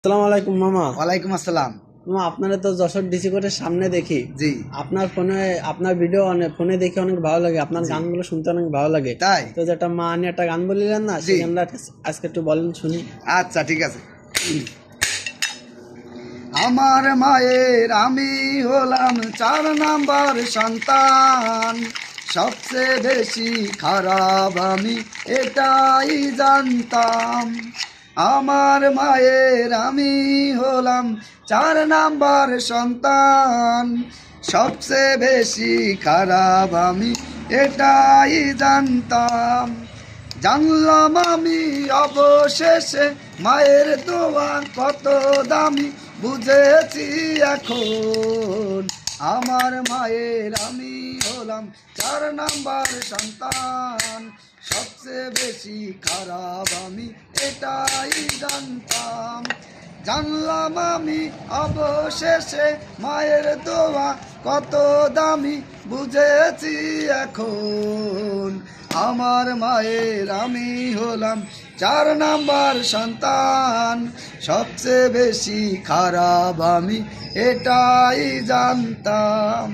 আসসালামু আলাইকুম মামা। ওয়ালাইকুম আসসালাম। মামা, আপনারা তো যশোর ডিসি কোর্টের সামনে দেখি। জি আপনার ফোনে আপনার ভিডিও অনেক ফোনে দেখে অনেক ভালো লাগে, আপনার জি গানগুলো শুনতে অনেক ভালো লাগে। তাই তো যেটা মা নিয়ে একটা গান বলিলেন না, জি সেই গানটা আজকে একটু বলেন শুনি। আচ্ছা ঠিক আছে। আমার মায়ের আমি হলাম 4 নাম্বার সন্তান, সবচেয়ে বেশি খারাপ আমি এটাই জানতাম। আমার মায়ের আমি হলাম 4 নাম্বার সন্তান, সবচেয়ে বেশি খারাপ আমি এটাই জানতাম। জানলাম আমি অবশেষে মায়ের দোয়া কত দামি, বুঝেছি এখন আমার মায়ের আমি হলাম 4 নাম্বার সন্তান, সবচেয়ে বেশি খারাপ আমি এটাই জানতাম। জানলাম আমি অবশেষে মায়ের দোয়া কত দামি, বুঝেছি এখন আমার মায়ের আমি হলাম 4 নাম্বার সন্তান, সবচেয়ে বেশি খারাপ আমি এটাই জানতাম।